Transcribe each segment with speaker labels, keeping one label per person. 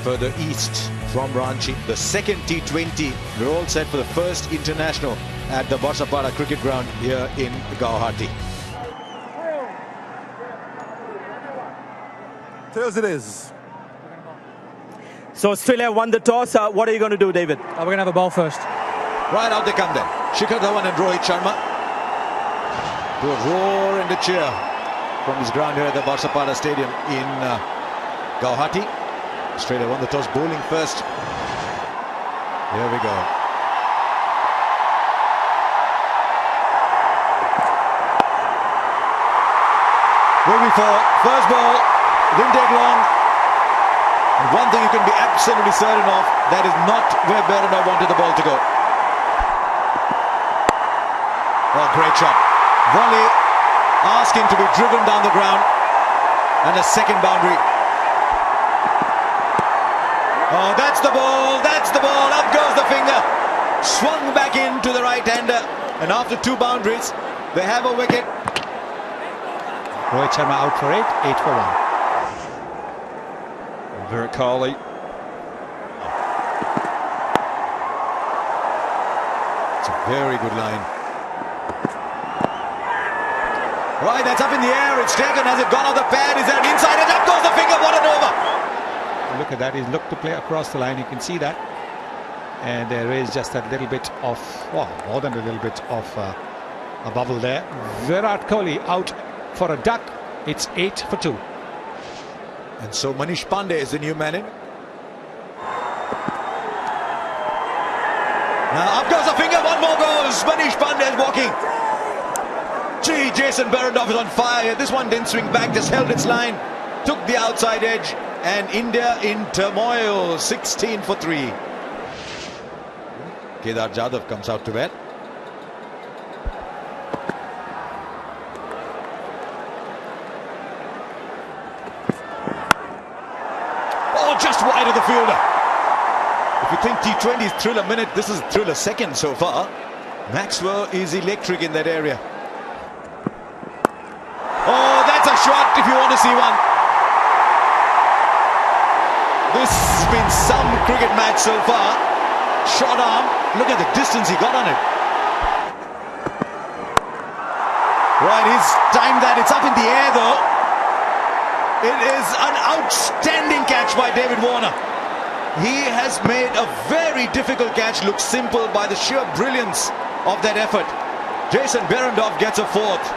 Speaker 1: further east from Ranchi. The second T20. We're all set for the first international at the Barsapada cricket ground here in Guwahati.
Speaker 2: Tails it is.
Speaker 3: So Australia won the toss. What are you going to do, David?
Speaker 4: We're going to have a ball first.
Speaker 1: Right out they come then. Shikhar Dhawan and Rohit Sharma. To a roar and a cheer from this ground here at the Barsapada Stadium in Guwahati. Australia won the toss, bowling first. Here we go. Moving for first ball, didn't take long. And one thing you can be absolutely certain of, that is not where Berenda wanted the ball to go. Oh, great shot. Volley, asking to be driven down the ground. And a second boundary. Oh, that's the ball, that's the ball. Up goes the finger. Swung back into the right-hander. And after two boundaries, they have a wicket.
Speaker 5: Rohit Sharma out for 8 for 1.
Speaker 6: Virat Kohli.
Speaker 1: It's a very good line. Right, that's up in the air. It's taken. Has it gone off the pad? Is there an inside edge? Up goes the finger. What an over.
Speaker 5: Look at that. He's looked to play across the line. You can see that. And there is just that little bit of, well, more than a little bit of a bubble there. Virat Kohli out for a duck. It's 8 for 2.
Speaker 1: And so Manish Pandey is the new man in. Now up goes the finger. One more goes. Manish Pandey is walking. Gee, Jason Berenda is on fire. This one didn't swing back, just held its line. Took the outside edge. And India in turmoil. 16 for 3. Kedar Jadhav comes out to bat. Oh, just wide of the fielder. If you think T20 is thrill a minute, this is thrill a second so far. Maxwell is electric in that area. Oh, that's a shot if you want to see one. This has been some cricket match so far. Shot arm. Look at the distance he got on it. Right, he's timed that. It's up in the air though. It is an outstanding catch by David Warner. He has made a very difficult catch look simple by the sheer brilliance of that effort. Jason Berenda gets a fourth.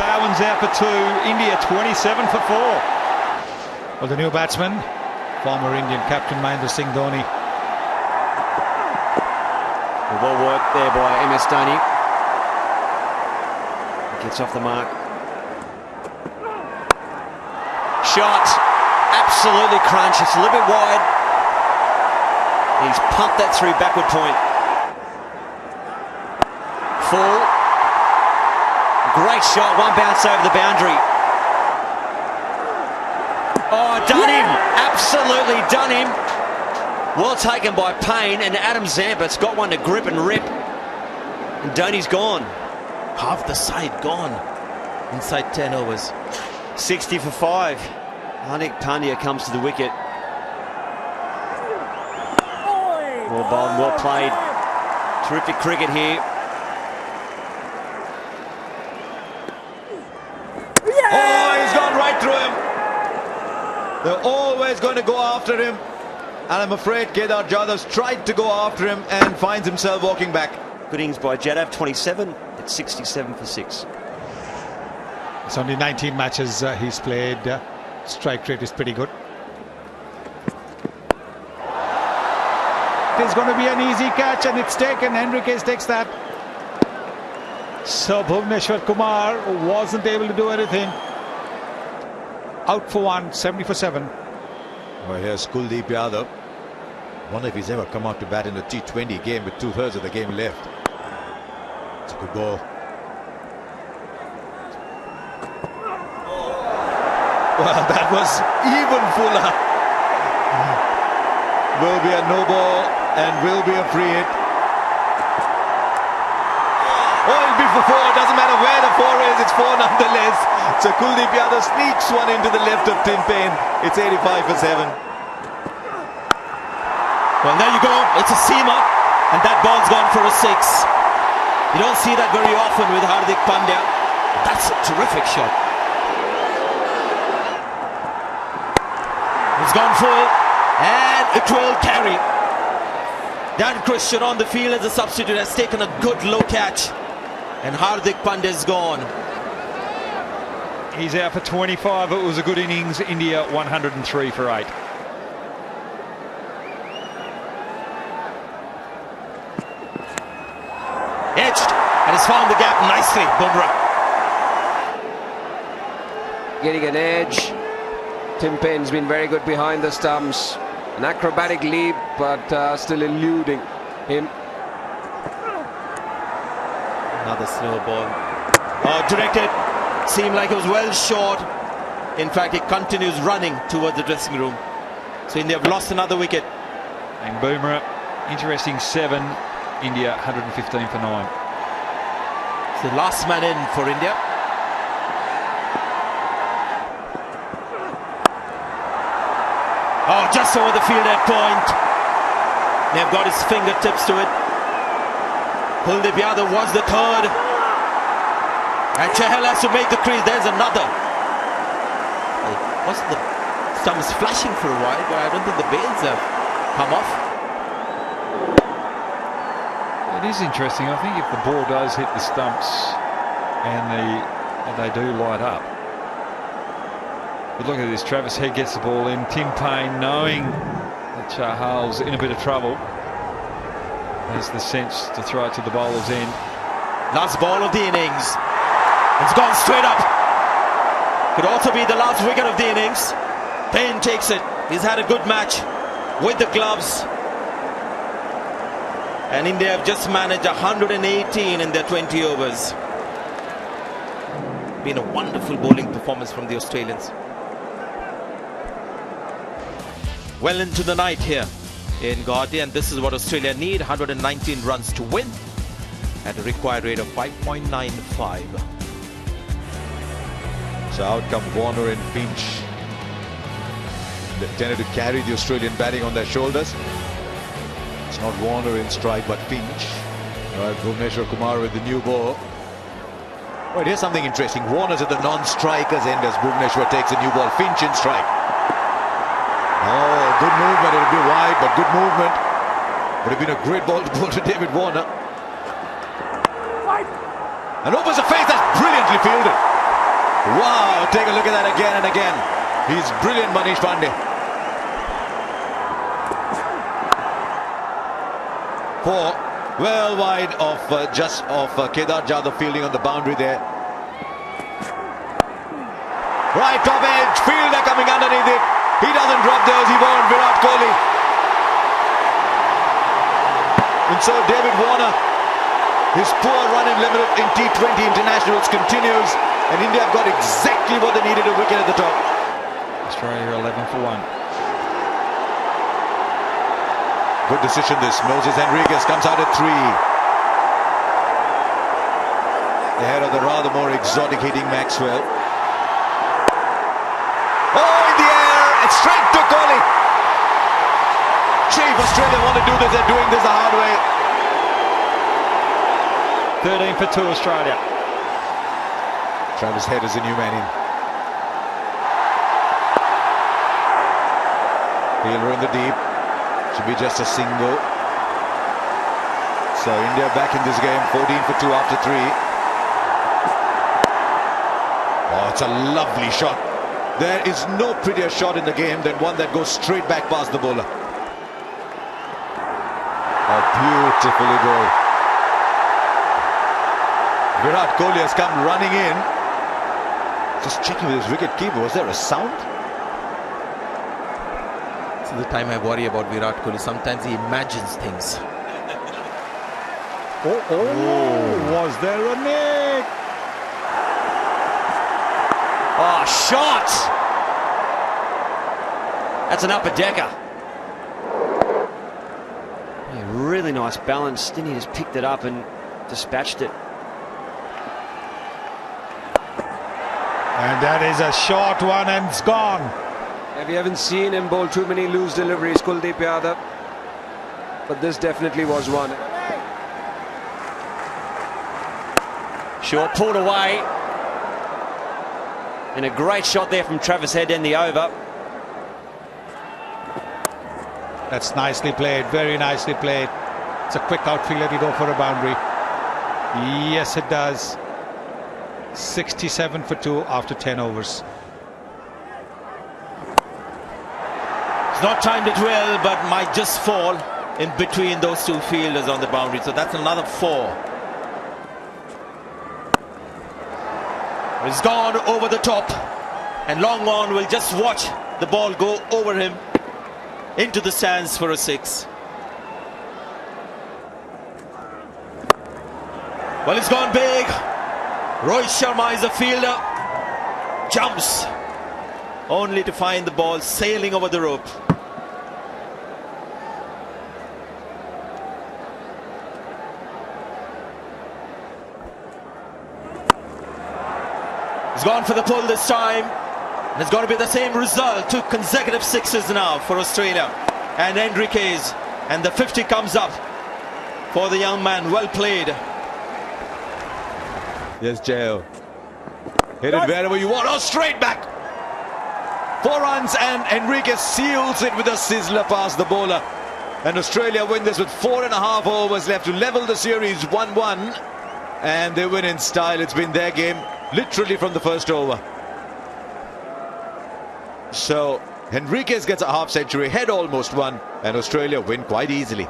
Speaker 6: Dhawan's out for 2. India 27 for 4.
Speaker 5: Well, the new batsman, former Indian captain Mahendra Singh Dhoni.
Speaker 7: Well worked there by MS Dhoni. Gets off the mark. Shot. Absolutely crunch. It's a little bit wide. He's pumped that through backward point. Full. Great shot. One bounce over the boundary. Oh, done him. Absolutely done him. Well taken by Payne, and Adam Zampar's got one to grip and rip. And Dhoni's gone.
Speaker 3: Half the side gone inside 10 overs.
Speaker 7: 60 for 5. Hardik Pandya comes to the wicket. Well bowled, well played. Terrific cricket here.
Speaker 1: Oh, he's gone right through him. They're always going to go after him. And I'm afraid Kedar Jadhav's tried to go after him and finds himself walking back.
Speaker 7: Good innings by Jadhav, 27. It's 67 for 6.
Speaker 5: It's only 19 matches he's played. Strike rate is pretty good. It is going to be an easy catch, and it's taken. Henriquez takes that. So Bhuvneshwar Kumar wasn't able to do anything. Out for 1, 70 for 7.
Speaker 1: Well, here's Kuldeep Yadav. Wonder if he's ever come out to bat in a T20 game with 2/3 of the game left. It's a good ball. Well, that was even fuller. Will be a no ball and will be a free hit. Oh, it'll be for 4. Doesn't matter where the 4 is, it's 4 nonetheless. So Kuldeep Yadav sneaks one into the left of Tim Payne. It's 85 for 7.
Speaker 3: Well, there you go. It's a seamer, and that ball's gone for a 6. You don't see that very often with Hardik Pandya. That's a terrific shot. It's gone full, and it will carry. Dan Christian on the field as a substitute has taken a good low catch, and Hardik Pandya is gone.
Speaker 6: He's out for 25. It was a good innings. India 103 for 8.
Speaker 3: Edged, and has found the gap nicely, Bumrah.
Speaker 2: Getting an edge. Tim Paine's been very good behind the stumps. An acrobatic leap, but still eluding him.
Speaker 3: Another slow ball. Directed. Seemed like it was well short. In fact, he continues running towards the dressing room. So India have lost another wicket.
Speaker 6: And Bumrah, interesting 7. India 115 for 9.
Speaker 3: It's the last man in for India. Oh, just over the field at point. They've got his fingertips to it. Kuldeep Yadav was the third. And Chahal has to make the crease. There's another. What's the stumps flashing for a while, but I don't think the bails have come off.
Speaker 6: It is interesting. I think if the ball does hit the stumps and they do light up. But look at this. Travis Head gets the ball in. Tim Paine, knowing that Chahal's in a bit of trouble, has the sense to throw it to the bowler's end.
Speaker 3: Last ball of the innings. It's gone straight up. Could also be the last wicket of the innings. Paine takes it. He's had a good match with the gloves. And India have just managed 118 in their 20 overs. Been a wonderful bowling performance from the Australians. Well into the night here in Guwahati, and this is what Australia need: 119 runs to win at a required rate of 5.95.
Speaker 1: So out come Warner and Finch. They tended to carry the Australian batting on their shoulders. It's not Warner in strike, but Finch. Bhuvneshwar Kumar with the new ball. Right, here's something interesting. Warner's at the non-strikers end as Bhuvneshwar takes a new ball. Finch in strike. Oh, good movement. It'll be wide, but good movement. Would have been a great ball to pull to David Warner. And opens a face. That's brilliantly fielded. Wow, take a look at that again and again. He's brilliant, Manish Pandey. 4, well wide of just off Kedar Jadhav fielding on the boundary there. Right top edge, fielder coming underneath it. He doesn't drop those, he won't. Virat Kohli. And so David Warner, his poor run in limited in T20 internationals continues, and India have got exactly what they needed, a wicket at the top.
Speaker 6: Australia 11 for 1.
Speaker 1: Good decision this. Moses Henriques comes out at 3. Ahead of the rather more exotic hitting Maxwell. Oh, in the air! It's straight to Kohli. Chief, Australia want to do this. They're doing this the hard way.
Speaker 6: 13 for 2 Australia.
Speaker 1: Travis Head is a new man in. Fielder in the deep. Should be just a single. So India back in this game. 14 for 2 after 3. Oh, it's a lovely shot. There is no prettier shot in the game than one that goes straight back past the bowler. Oh, beautifully bowled. Virat Kohli has come running in. Just checking with his wicket keeper. Was there a sound?
Speaker 3: This is the time I worry about Virat Kohli. Sometimes he imagines things.
Speaker 6: Was there a nick?
Speaker 7: Oh, shot! That's an upper decker. Yeah, really nice balance. Then he just picked it up and dispatched it.
Speaker 5: And that is a short one, and it's gone.
Speaker 2: We haven't seen him bowl too many loose deliveries, Kuldeep Yadav. but this definitely was one.
Speaker 7: Short pulled away. And a great shot there from Travis Head in the over.
Speaker 5: That's nicely played, very nicely played. It's a quick outfield, it'll go for a boundary. Yes, it does. 67 for 2 after 10 overs.
Speaker 3: It's not timed it well, but might just fall in between those two fielders on the boundary. So that's another 4. He's gone over the top, and Longmorn will just watch the ball go over him into the stands for a 6. Well, it's gone big. Rohit Sharma is a fielder, jumps only to find the ball sailing over the rope. He's gone for the pull this time, and it's going to be the same result. 2 consecutive 6s now for Australia and Enriquez, and the 50 comes up for the young man. Well played.
Speaker 1: Yes, Jail. Hit it wherever you want. Oh, straight back. 4 runs, and Enriquez seals it with a sizzler past the bowler. And Australia win this with 4.5 overs left to level the series 1-1. And they win in style. It's been their game literally from the first over. So Enriquez gets a half century, Head almost won, and Australia win quite easily.